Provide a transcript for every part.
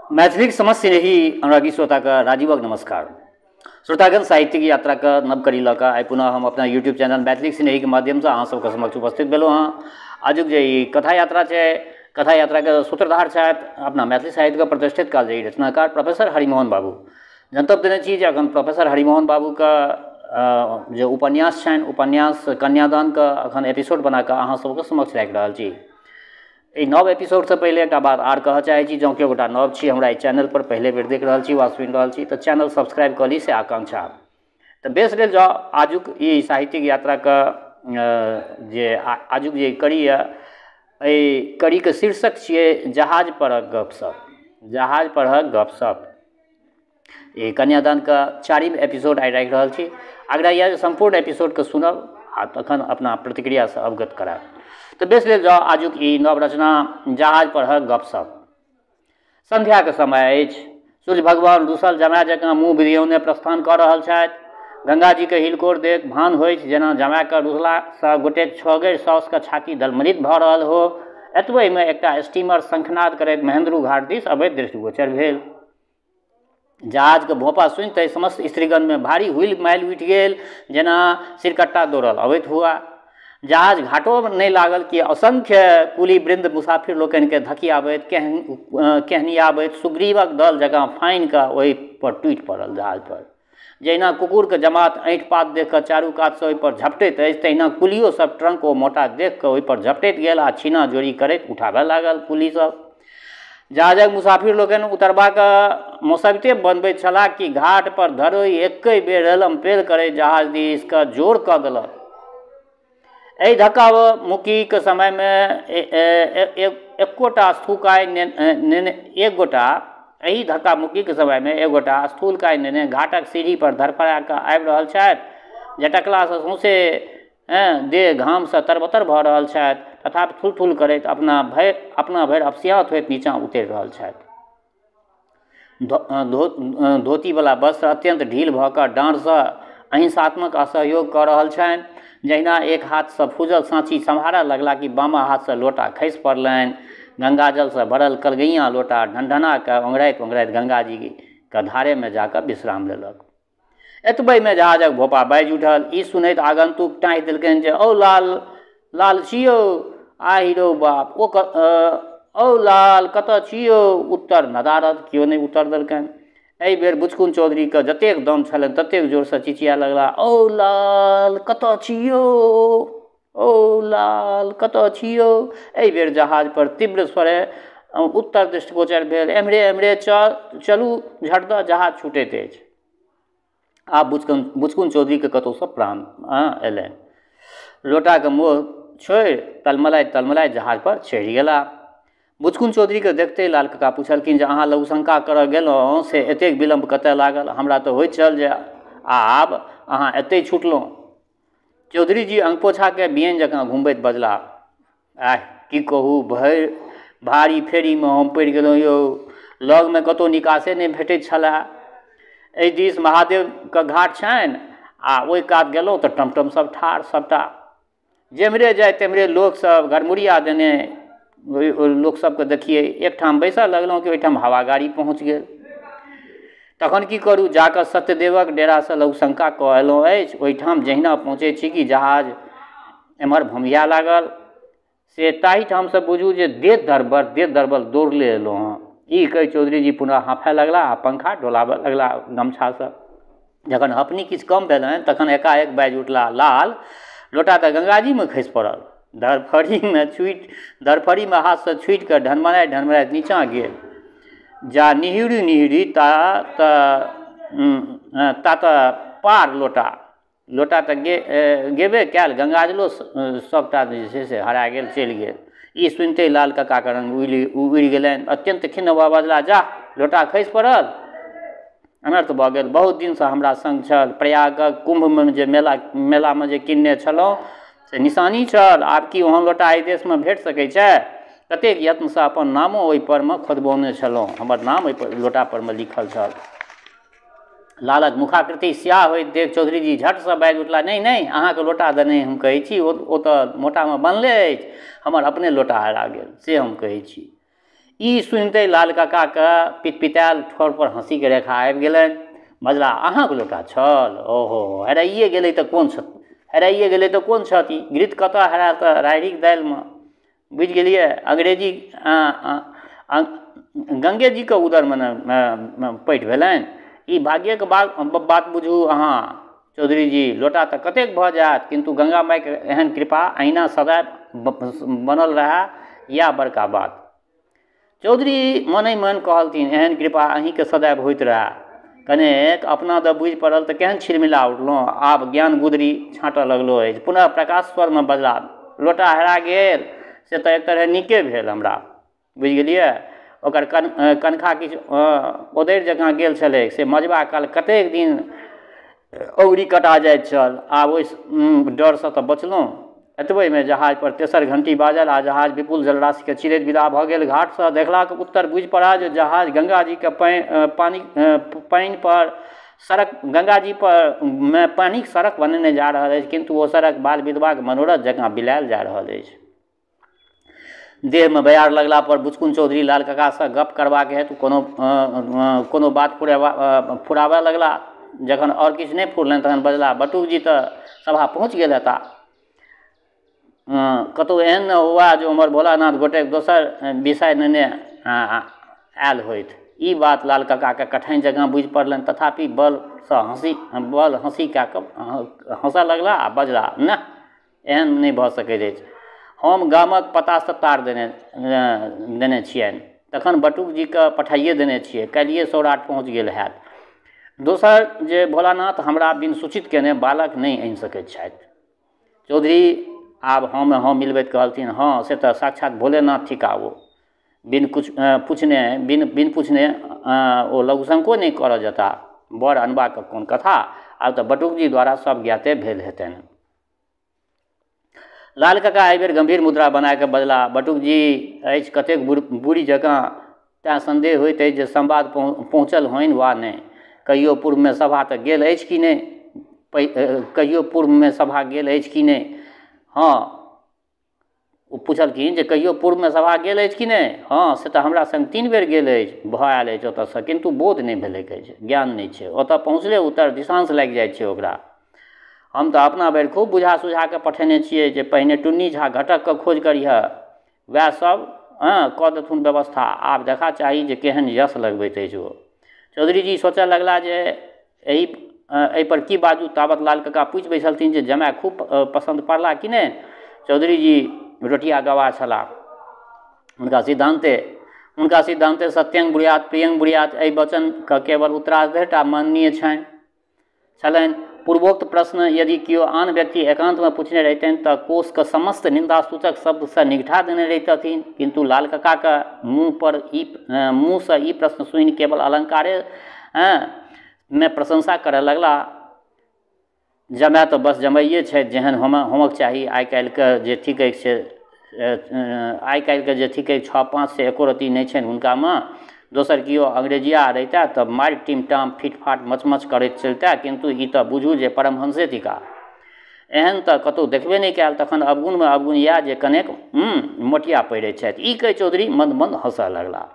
मैथिलीक समस्त स्नेही अनुरागी श्रोताके राजीवक नमस्कार। श्रोतागण साहित्यिक यात्राके नव कड़ी लऽ कऽ आइ पुनः हम अपना यूट्यूब चैनल मैथिलीक स्नेहीके माध्यमसँ अहाँ सबके समक्ष उपस्थित भेलहुँ हँ। आजुक जे ई कथा यात्रा छै, कथा यात्राके सूत्रधार छथि अपना मैथिली साहित्यके प्रतिष्ठित कालजयी रचनाकार प्रोफेसर हरिमोहन बाबू। जनतब देने छी जे अखन प्रोफेसर हरिमोहन बाबूके जे उपन्यास छनि, उपन्यास कन्यादानके अखन एपिसोड बनाकऽ अहाँ सबके समक्ष राखि रहल छी। ई नव एपिसोड से पहले एक बात आर कह चाहे छी, जँ केओ गोटा नव छी हमरा ई चैनल पर पहले बेर देख रहल छी वा सुनि रहल छी तऽ चैनल सब्सक्राइब कऽ ली से आकांक्षा। तऽ बेस लेल जाउ आजुक ई साहित्यिक यात्राके जे आजुक जे कड़ी यऽ, एहि कड़ीके शीर्षक छियै जहाज परक गपशप। जहाज परक गपशप ई कन्यादानके 4म एपिसोड आइ राखि रहल छी। आग्रह यऽ जे सम्पूर्ण एपिसोडके सुनब आ तखन अपना प्रतिक्रियासँ अवगत करायब। तऽ बेस लेल जाउ आजुक ई नव रचना जहाज परक गपशप। संध्याके समय अछि। सूर्य भगवान रुसल जमाय जकाँ मुँह बिरियौने प्रस्थान कऽ रहल छथि। गंगा जी के हिलकोर देख भान होइत जेना जमायके रुसलासँ गोटेक छगैर साउसके छाती दलमलित भऽ रहल हो। एतबेमे एकटा स्टीमर शंखनाद करैत महेंद्रू घाट दिस अबैत दृष्टिगोचर भेल। जहाजके भोंपा सुनिते समस्त स्त्रीगणमे भारी हुइल माइल उठि गेल, जेना सिरकट्टा दौड़ल अबैत हुआ। जहाज घाटो नहीं लागल कि असंख्य कुली वृंद मुसाफिर लोकनिके धकियाबैत केहनियाबैत सुग्रीवक दल जकाँ फाइन कऽ ओहि पर टूटि पड़ल। जहाज पर जहिना कुकुरके जमात ऐंठ पात देख कऽ चारू कातसँ ओहि पर झपटैत अछि, तहिना कुलियो सब ट्रंक ओ मोटा देख कऽ ओहि पर झपटैत गेल आ छीना जोड़ी करैत उठाबय लागल। कुली सब जहाजक मुसाफिर लोकनि उतरबाक मोसबिते बनबैत छलाह कि घाट पर धरोइ एकै बेर रेलम पेल करैत जहाज दिस कऽ जोर कऽ देलक। एहि धक्का मुक्कीके समयमे एकगोटा स्थूलकाय नेने घाटक सीढ़ी पर धड़फड़ा कऽ आबि रहल छथि। झटकलासँ सौंसे देह घामसँ तरबतर भऽ रहल छथि, तथापि थुल करैत अपना भरि अपसियात होइत नीचाँ उतरि रहल छथि। धोतीवला वस्त्र अत्यंत ढील भऽ कऽ डाँढ़सँ अहिंसात्मक असहयोग कऽ रहल छनि। जहिना एक हाथसँ फूजल साँची सम्हारऽ लगला कि बामा हाथसँ लोटा खसि पड़लनि। गंगाजलसँ भरल कलगैयाँ लोटा ढनढना कऽ ओंघराइत गंगाजीके धारेमे जाकऽ विश्राम लेलक। एतबेमे जहाजक भोपा बाजि उठल। ई सुनैत आगंतुक टाँहि देलकनि जे औ लाल छियौ, आहि रौ बाप, औ लाल कतऽ छियौ। उत्तर नदारद, केओ नहि उत्तर देलकनि। एहि बेर बुचकुन चौधरीके जतेक दम छलनि ततेक जोरसँ चिचिया लगला, औ लाल कतऽ छियौ, औ लाल कतऽ छियौ। एहि बेर जहाज पर तीव्र स्वरे उत्तर दृष्टिगोचर भेल, एम्हरे चलू, झट जहाज छूटैत अछि। आब बुचकुन चौधरीके कतहुसँ प्राण एलनि। लोटाके मोह छोड़ि तलमलाइत जहाज पर चढ़ि गेला। बुचकुन चौधरीके देखते लाल कक्का पूछलखिन जे अहाँ लघु शंका करऽ गेलहुँ से एतेक विलम्ब कतऽ लागल? हमरा तऽ होइत छल जे आब अहाँ एतै छुटलहुँ। चौधरी जी अंगपोछाके बियन जकाँ घुमबैत बजला, की कहू, भारी फेरीमे हम पड़ि गेलहुँ यौ। लगमे कतहु निकासे नहि भेटैत छलए। एहि दिस महादेवके घाट छनि आ ओहि कात गेलहुँ तऽ टमटम सब ठाढ़ सबटा। जेम्हरे जाय तेम्हरे लोकसब गरमुरिया देने लोक सबके देखिए एकठाम बैसऽ लगलहुँ कि ओहिठाम हवा गाड़ी पहुँच गेल। तखन की करू, जाकऽ सत्यदेवक डेरासँ लघुशंका कऽ एलहुँ अछि। ओहिठाम जहिना पहुँचै छी कि जहाज एम्हर भमिया लागल, से ताहि ठामसँ बुझू जे देत दरबल दौड़ले एलहुँ हँ। ई कहि चौधरी जी पुनः हाँफय लगला आ पंखा डोलाबऽ लगला गमछासँ। जखन हपनी किछु कम भेलनि तखन एकाएक बाजि उठला, लाल लोटा तऽ गंगाजीमे खसि पड़ल। धरफड़ीमे हाथसँ छुटि कऽ ढनमनाइत नीचाँ गेल। जा निहुरी ता तऽ पार लोटा तऽ गेबे कयल, गंगाजलो सबटा जे छै से हरा गेल, चलि गेल। ई सुनिते लाल कक्काके रंग उड़ि गेलनि। अत्यंत खिन्न भऽ बजला, जा लोटा खसि पड़ल, अनर्थ भऽ गेल। बहुत दिनसँ हमरा संग छल, प्रयागक कुंभमे जे मेलामे जे किनने छलहुँ से निशानी छल। आब की ओहन लोटा एहि देशमे भेट सकैत छै? कतेक यत्नसँ अपन नामो ओहि परमे खोदबौने छलहुँ, हमर नाम ओहि लोटा परमे लिखल छल। लालक मुखाकृति स्याह होइत देख चौधरी जी झटसँ बाजि उठला, नहीं, अहाँके लोटा दऽ नहि हम कहै छी, ओ तऽ मोटामे बनले अछि, हमर अपने लोटा हरा गेल से हम कहै छी। ई सुनते लाल काका के पितपितायल ठोर पर हंसी के रेखा आबि गेलनि। बजला अहाँके लोटा छल? ओहो, हेराइए गेलै तऽ कोन छथि, हेराइए गेलै तऽ कोन छथि, घृत कतऽ हेरायल तऽ राहरिक दालिमे, बुझि गेलिए। अंग्रेजी गंगे जी के उदरमे ने पैठ भेलनि। ई भाग्यके बात बुझू अहाँ चौधरी जी, लोटा तऽ कतेक भऽ जायत, किंतु गंगा माइके एहन कृपा अहिना सदैव बनल रहए, या बड़का बात। चौधरी मने मन कहलथिन, एहन कृपा अहींके सदैव होइत रहए। कनेक अपना तऽ बुझि पड़ल तऽ केहन छिलमिला उठलहुँ, आब ज्ञान गुदरी छाँटऽ लगलो अछि। पुनः प्रकाश स्वरमे बजला, लोटा हेरा गेल से तऽ एक तरह नीके भेल हमरा, बुझि गेलिए। ओकर कनखा किछु ओदरि जकाँ गेल छलै, से मजबा काल कतेक दिन औरी कटा जाइत छल। आब ओहि डरसँ तऽ बचलहुँ। एतबेमे जहाज पर तेसर घंटी बाजल आ जहाज विपुल जलराशि के चिरैत विदा भऽ गेल। घाटसँ देखलाक उत्तर बुझि पड़ा जे जहाज गंगा जी के पानि पर सड़क, गंगा जी पर में पानिक सड़क बनेने जा रहल अछि, किंतु ओ सड़क बाल विधवाक मनोरथ जकाँ बिलायल जा रहल अछि। देहमे बयार लगला पर बुचकुन चौधरी लाल काकासँ गप करबाक हेतु कोनो बात फुराबऽ लगला। जखन और किछु नहि फुरलनि तखन बजला, बटुक जी तऽ सभा पहुँच गेल हेता। कतहु एहन न हुआ जे उमर भोलानाथ गोटेक दोसर विषय नेने आयल होइत। ई बात लाल काका के कठिन जकाँ बुझि पड़लनि, तथापि बल हंसी कए कऽ हंसऽ लगला आ बजला, न एहन नहि भऽ सकैत अछि। हम गामक पतासँ तार देने छियनि, तखन बटुक जी के पठाइए देने छियै, काल्हिए सौराठ पहुँच गेल हैत। दोसर जे भोलानाथ हमरा बिन सूचित केने बालक नहि आनि सकैत छथि। चौधरी आब हम मिलबैत कहलथिन, हाँ से तऽ साक्षात भोलेनाथ थिका ओ, बिन पूछने ओ लघुशंको नहि करऽ जता। बड़ अनबाक कोन कथा, आब तऽ बटुक जी द्वारा सब ज्ञाते भेल हेतनि। लाल काका एहि बेर गंभीर मुद्रा बना कऽ बजला, बटुक जी अछि कतेक बूढ़ी जकाँ, तेँ संदेह होइत अछि जे संवाद पहुँचल होनि वा नहि। कहियो पूर्वमे सभा तऽ गेल अछि कि नहि, कहियो पूर्वमे सभा गेल अछि कि नहि? हाँ, ओ पुछलखिन जे कहियो पूर्वमे सभा गेल अछि कि नहि? हाँ, से तऽ हमरा संग 3 बेर गेल अछि, भऽ आयल अछि ओतऽसँ, किंतु बोध नहि भेलै अछि, ज्ञान नहि छै। ओतऽ पहुँचले उत्तर दिशांश लागि जाइ छै ओकरा। हम तऽ अपना बेर खूब बुझा सुझा कऽ पठेने छियै जे पहिने टुन्नी झा घटकके खोज करिहऽ, वएह सब कऽ देथुन व्यवस्था। आब देखा चाही जे केहन यश लगबैत अछि ओ। चौधरी जी सोचऽ लगला जे एहि पर की बाजू। ताबत लाल काका पूछि बैसलथिन जे जमाय खूब पसंद पड़ला कि नहि। चौधरी जी रोटिया गवाह छलाह। हुनका सिद्धांते सत्यं ब्रूयात् प्रियं ब्रूयात् एहि वचनके केवल उत्तरार्धटा माननीय छलनि। पूर्वोक्त प्रश्न यदि किओ आन व्यक्ति एकांतमे पूछने रहितनि तऽ कोशके समस्त निंदासूचक शब्दसँ निगठा देने रहितथिन, किंतु लाल काकाके मुँहसँ ई प्रश्न सुनि केवल अलंकारे में प्रशंसा करऽ लगला। जमाय तऽ बस जमाइए छथि, जेहन होमक चाही। आइ काल्हिके जे ठीक अछि 6-5 से एको रत्ती नहि छनि हुनकामे। दोसर किओ अंग्रेजिया रहिता तऽ मारि टिम टाम फिटफाट मचमच करैत चलिता, किंतु ई तऽ बुझू जे परमहंसे थिका। एहन तऽ कतहु देखबे नहि कयल। तखन अवगुणमे अवगुण इएह जे कनेक मोटिया पड़ैत छथि। ई कहि चौधरी मंद मंद हंसऽ लगला।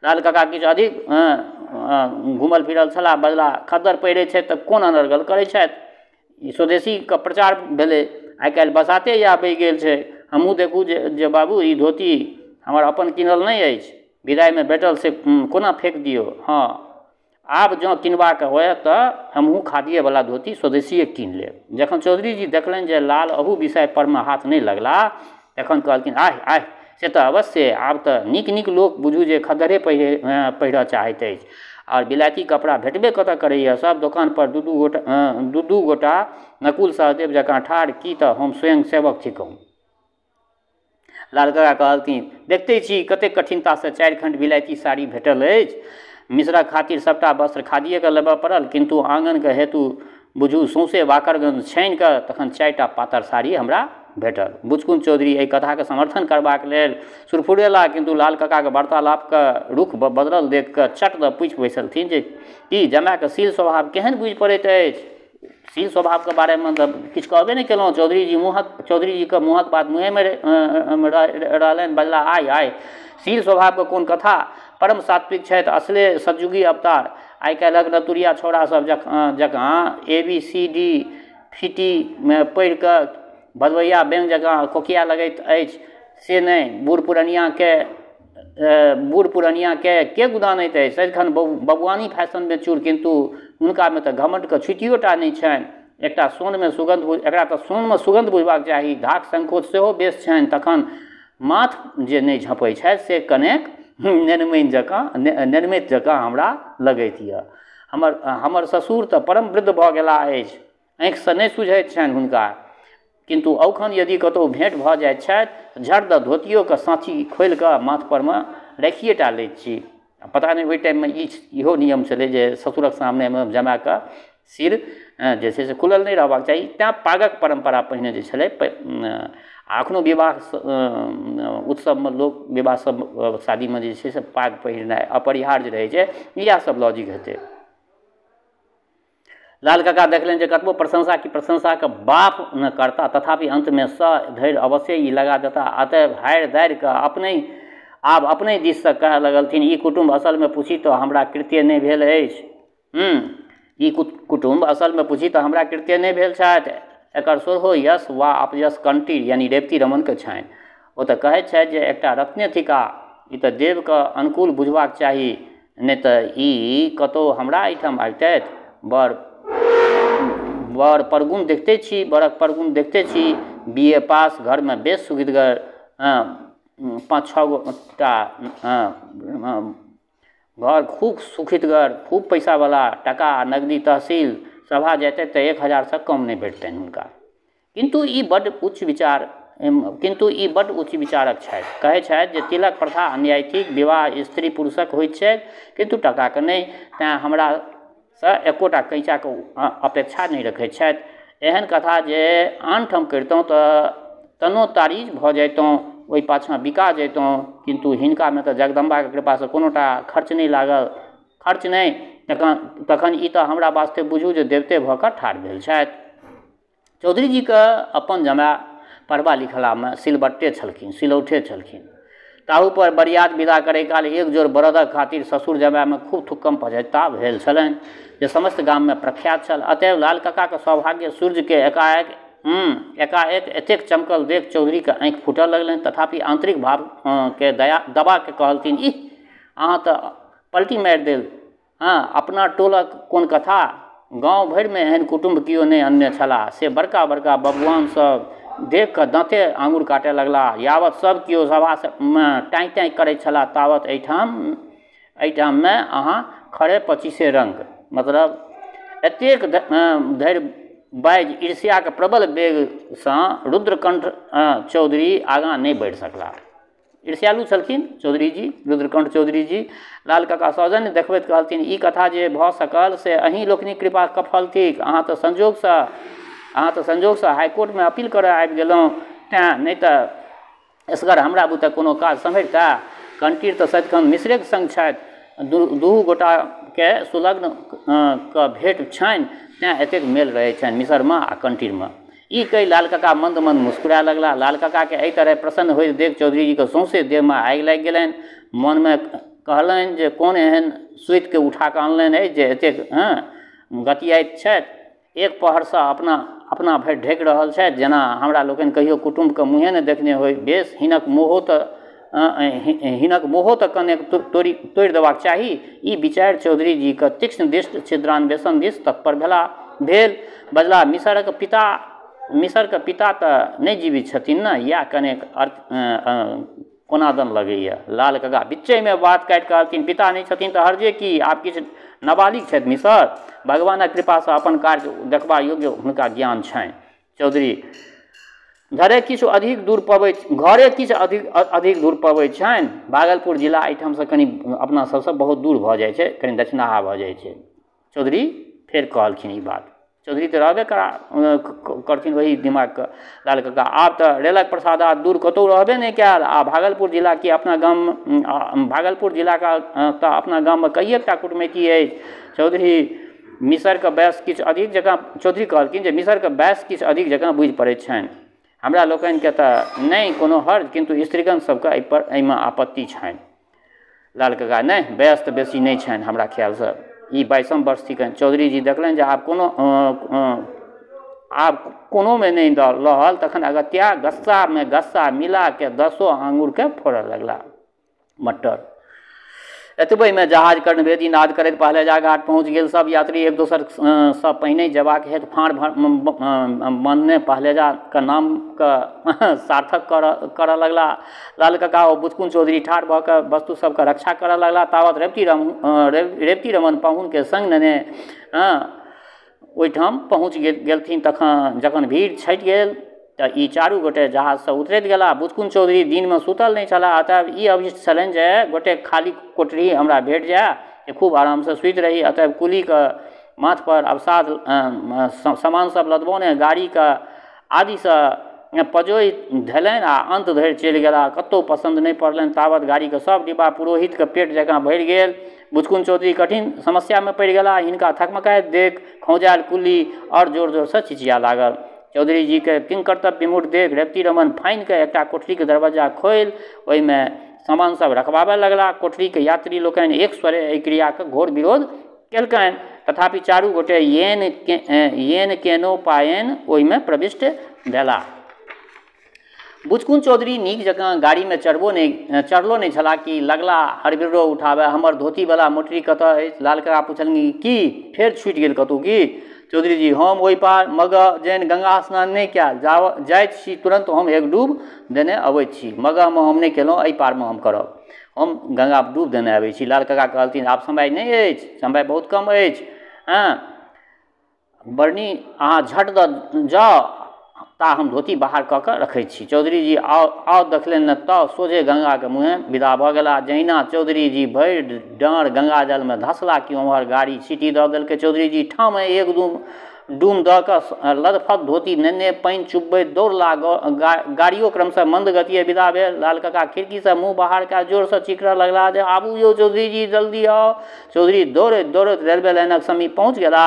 लाल काका किछु अधिक घुमल फिरल छलाह, बजला, खद्दर पहिरै छथि तऽ कोन अनर्गल करै छथि? ई स्वदेशीके प्रचार भेलै। आइ काल्हि बसाते इएह बहि गेल छै। हमहूँ देखू जे बाबू ई धोती हमर अपन किनल नहि अछि, विदाइमे भेटल से कोना फेंक दियौ। हाँ, आब जँ किनबाक होय तऽ हमहूँ खादियेवला धोती स्वदेशिए कीन लेब। जखन चौधरी जी देखलनि जे लाल अहू विषय परमे हाथ नहि लगला, तखन कहलखिन, आह से तऽ अवश्य। आब तऽ नीक नीक लोक बुझू जे खद्दरे पहिरऽ चाहैत अछि, और विलायती कपड़ा भेटबे कतऽ करैए। सब दोकान पर दू गोटा नकुल सहदेव जकाँ ठाढ़, की तऽ हम स्वयं सेवक थिकहुँ। लाल काका कहलथिन, देखते छी कतेक कठिनतासँ 4 खंड विलायती साड़ी भेटल अछि। मिश्रक खातिर सबटा वस्त्र खादियेके लेबऽ पड़ल, किंतु आंगनके हेतु बुझू सौंसे वाकरगंज छानि कऽ तखन 4टा पातर साड़ी हमरा भेटल। बुचकुन चौधरी एहि कथाके समर्थन करबाक लेल सुरफुरेला, किंतु लाल काकाके वार्तालापके रुख बदलल देख कऽ चट दऽ पूछि बैसलथिन जे की जमायके शील स्वभाव केहन बुझि पड़ैत अछि? शील स्वभाव के बारे में तो किछु कहबे नहीं केलहुँ। चौधरी जी के मुँहक बात मुँहे में रहलनि, बजला आय आय शील स्वभाव के कोन कथा, परम सात्विक छथि, असले सतयुगी अवतार। आइ काल्हिक नतुरिया छौड़ा सब जकाँ ABCD फीटी में पढ़ि कऽ भदवैया बैंक जकाँ कोकिया लगैत अछि से नहीं। बूढ़ पुरनिया के गुदानैत अछि, सदिखन बबुआनी फैशन में चूर, किंतु हुनका में तऽ घमंड के छुटियो टा नहीं छनि। एकरा तऽ सोन में सुगंध बुझबाक चाही, धाक संकोच सेहो बेस छनि, तखन माथ जे नहीं झँपै छथि से कनेक निर्मित जकाँ हमरा लगैत यऽ। हमर ससुर तऽ परम वृद्ध भऽ गेला अछि, आँखिसँ नहीं सुझैत छनि हुनका, किंतु अखन यदि कतहु भेंट भऽ जाइत छथि झट दऽ धोतियो के साँची खोलि कऽ माथ पर में राखिए टा लैत छी। पता नहीं ओहि टाइम में इहो नियम छलै जे ससुरक सामने में जमा कऽ सिर जे छै से खुलल नहीं रहबाक चाही, तेँ पागक परंपरा पहिने जे छलै। एखनो विवाह उत्सव में लोक विवाह सब शादी में जे छै से पाग पहिरनाइ अपरिहार्य रहै छै, इएह सब लॉजिक हेतै। लाल काका देखलनि जे कतबो प्रशंसा के बाप न करता, तथापि अंत में स धैर्य अवश्य ई लगा देता। अतः हारि दारि कऽ आब अपने दिस से कहऽ लगलथिन, ई कुटुम्ब असल में पूछी तो हमरा कृत्य नहीं भेल अछि। ई कुटुम्ब असल में पूछी तो हमरा कृत्य नहीं भेल छथि। एकर सोहो यश वा अपयश कंटीर यानी रेवती रमन के छनि। ओ तऽ कहैत छथि जे एकटा रत्ने थिका, ई तऽ देव के अनुकूल बुझबाक चाही, नहीं तऽ ई कतहु हमरा एहिठाम आबितथि। बड़ परगुण देखते छी, बड़क परगुण देखते छी, BA पास, घर में बेस सुविधगर, 5-6 गोटा घर, खूब सुखितगर, खूब पैसा वाला, टका नगदी तहसील, सभा जाते तो 1000 से कम नहीं भेटतनि हुनका। किंतु ई बड़ उच्च विचारक छथि। कहै छथि जे तिलक प्रथा अन्याय थिक, विवाह स्त्री पुरुषक होइत छै, किंतु टका के नहीं, तेँ हमरा से एकोटा कैचा के अपेक्षा नहीं रखैत छथि। एहन कथा जे आन ठाम करितहुँ तऽ तनो तारीज भऽ जैतहुँ, ओहि पाछाँ बिका जैतहुँ, किंतु हिनका में तऽ जगदम्बा के कृपा से कोनोटा खर्च नहीं लागल। खर्च नहीं तखन ई तऽ हमरा वास्ते बुझू जे देवते भऽ कऽ ठाढ़ भेल छथि। चौधरी जी के अपन जमाय पढ़बा लिखला में सिलौठे छलखिन। ताहू पर बरियात विदा करै काल एक जोर बरदक खातिर ससुर जमाय में खूब थुक्कम पझैता भेल छलनि, जे समस्त गाम में प्रख्यात छल। अतएव लाल काका के सौभाग्य सूर्य के एकाएक एतेक चमकल देख चौधरी के आँखि फूटऽ लगलनि। तथापि आंतरिक भाव के दबा के कहलथिन, इह अहाँ तऽ पलटी मारि देल। अपना टोलक कोन कथा, गाँव भरि में एहन कुटुम्ब किओ नहीं अन्य छलाह। से बड़का बड़का बबुआन सब देख कऽ दाँते आंगुर काटय लगला। यावत सब किओ सभा में टाँइ करैत छलाह, तावत एहिठाम में अहाँ खड़े 25 रंग, मतलब एतेक धैर्य बाइज ईर्ष्या के प्रबल वेग से रुद्रकंठ चौधरी आगाँ नहीं बढ़ि सकला। ईर्ष्यालु छलखिन चौधरी जी, रुद्रकंठ चौधरी जी। लाल काका सौजन्य देखबैत कहलथिन, ई कथा जे भऽ सकल से अहीं लोकनिक कृपा के फल थिक। अहाँ तऽ संजोग से हाईकोर्ट में अपील करऽ आबि गेलहुँ, तेँ नहीं तऽ असगर हमरा बुते कोनो काज सम्हरता। कंटीर तऽ सदिखन मिश्रे के संग छथि, दुहू गोटा के सुलग्न के भेंट छनि, तेँ एतेक मेल रहै छनि मिसर में आ कंटीर में। ई कहि लाल काका मंद मुस्कुराए लगला। लाल काका के एहि तरह प्रसन्न होइत देख चौधरी जी के सौंसे देह में आगि लागि गेलनि। मन में कहलनि जे कोन एहन सुति के उठा कऽ अनलनि अछि जे एतेक गतियाइत छथि। एक पहर से अपना भरि ढकि रहल छथि, जेना हमरा लोकनि कहियो कुटुम्ब के मुँहे नहि देखने होइ। बेस हिनक मोहो तऽ कनेक तोड़ि देबाक चाही। ई विचार चौधरी जी के तीक्ष्ण दृष्टि छिद्रान्वेषण दिस तत्पर भेल। बजला, मिसर के पिता तऽ नहीं जीवित छथिन न, या कनेक कोनादन लगैया। लाल काका बिच्चे में बात काटि कहलथिन, पिता नहीं छथिन तऽ हर्जे की, आब किछु नाबालिग छथि मिसर। भगवानक कृपा से अपन कार्य देखबा योग्य हुनका ज्ञान छनि। चौधरी, घरे किछु अधिक दूर पबै छनि। भागलपुर जिला एहिठाम से कनि अपना सबसे बहुत दूर भऽ जाइ छै, कनि दक्षिणाहा भऽ जाइ छै। चौधरी फेर कहलखिन ई बात। चौधरी तऽ रहबे करथिन वही दिमाग के। लाल काका, आब तऽ रेलक प्रसादात दूर कतहु रहबे नहीं कयल। आ भागलपुर जिला के अपना गाम में कई एकटा कुटमैती अछि। चौधरी मिसरके बयस किछु अधिक जकाँ चौधरी कहलखिन जे मिसरके बयस किछु अधिक जकाँ बुझि पड़ैत छनि। हमरा लोकनिके तऽ नहि कोनो हर्ज, किन्तु स्त्रीगण सबके एहिमे आपत्ति छनि। लाल कका नहीं बयस तऽ बेसी नहीं छनि हमरा ख्यालसँ, ई 22 वर्ष थिकनि। चौधरी जी देखलनि जे आब कोनो में नहीं रहल, तखन अगत्या गस्सा में गस्सा मिला के 10 आंगूर के फोड़ऽ लगला मटर। एतबे में जहाज कर्णवेदी नाद करैत पहलेजा घाट पहुँच गेल। सब यात्री एक दोसर से पहिने जेबाक हेतु फाँड़ बान्हने पहलेजा के नाम के सार्थक करऽ लगला। लाल कका ओ बुचकुन चौधरी ठाढ़ भऽ कऽ वस्तु सबके रक्षा करऽ लगला। तावत रेवती रमन पाहुन के संग नेने ओहिठाम पहुँच गेलथिन। तखन जखन भीड़ छटि गेल तऽ ई चारू गोटे जहाज से उतरैत गेला। बुचकुन चौधरी दिन में सुतल नहीं छलाह, अतएव ई अभिष्ट छलनि जे गोटे खाली कोठरी हमरा भेट जाए, खूब आराम से सुति रही। अतएव कुली के माथ पर अवसाद सामान सब लदबौने गाड़ी के आदि से पजोई धेलनि आ अंत धरि चलि गेला। कतौ पसंद नहीं पड़लनि। तावत गाड़ी के सब डिब्बा पुरोहित के पेट जकाँ भरि गेल। बुचकुन चौधरी कठिन समस्या में पड़ि गेला। हिनका थकमकाइत देख खौंजायल कुली और जोर जोर से चिचिया लागल। चौधरी जी के किंग कर्तव्य विमूढ़ देख रेवती रमन फाइन के एकटा कोठरी के दरवाजा खोल ओहि में सामान सब रखबाबे लगला। कोठरी के यात्री लोकनि एक स्वरे एहि क्रिया के घोर विरोध केलकनि, तथापि चारू गोटे येन केनो पायन ओहि में प्रविष्ट भेला। बुचकुन चौधरी नीक जकाँ गाड़ी में चढ़लो नहीं छला कि लगला हरबिरो उठाबे। हमर धोती वाला मोटरी कतऽ अछि? लाल कका पुछलनि की फेर छूटि गेल कतौ की? चौधरी जी हम ओहि पार मगह जैन गंगा स्नान नहीं कयल, जाइत छी तुरंत हम एक डूब देने अबैत छी। मगह में हम नहीं केलहुँ, एहि पार में हम करब, हम गंगा डूब देने अबै छी। लाल कका कहलथिन आब समय नहीं अछि, समय बहुत कम अछि। बरनी अहाँ झट दऽ जाउ ता हम धोती बाहर कऽ कऽ रखै छी। चौधरी जी आओ देखलनि न तऽ सोझे गंगा के मुँहे विदा भऽ गेला। जहिना चौधरी जी भरि डाँड़ गंगा जल में धसला कि ओम्हर गाड़ी सीटी दऽ देलकै। चौधरी जी ठाम एक डूम दऽ कऽ लदफद धोती नेने पानि चुबैत दौड़ला। गाड़ियों क्रमशः मंद गतिए विदा भेल। लाल कका खिड़की से मुँह बाहर कऽ जोर से चीखऽ लगला जे आबू यौ चौधरी जी जल्दी आओ। चौधरी दौड़ैत दौड़ैत रेलवे लाइनक समीप पहुँच गेला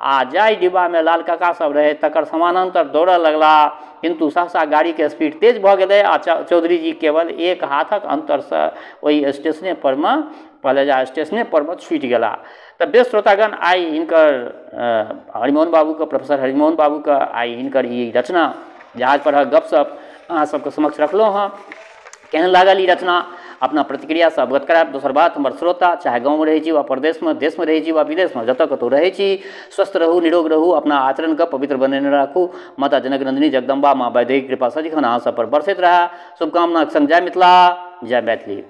आ जाहि डिब्बा में लाल कका सब रहे तकर समानांतर दौड़ऽ लगला, किंतु सहसा गाड़ी के स्पीड तेज भऽ गेलै आ चौधरी जी केवल एक हाथक अंतर से ओहि स्टेशने पर में पहलेजा स्टेशने पर में छूटि गेला। तऽ बेस श्रोतागण आई हिनकर हरिमोहन बाबू के प्रोफेसर हरिमोहन बाबू के आई हिनकर ई रचना जहाज पर गपशप अहाँ सबके समक्ष रखलहुँ हँ। केहन लागल ई रचना अपना प्रतिक्रिया से अवगत करायब। दोसर बात हमर श्रोता चाहे गाँव में रहै छी वा प्रदेश में देश में रहै छी वा विदेश में जतऽ कतौ रहै छी, स्वस्थ रहू निरोग रहू, अपना आचरण के पवित्र बनेने राखू। माता जनक नंदिनी जगदम्बा माँ वैदेही कृपा सदिखन अहाँ सब पर बरसैत रहे। शुभकामना संग जय मिथिला जय मैथिली।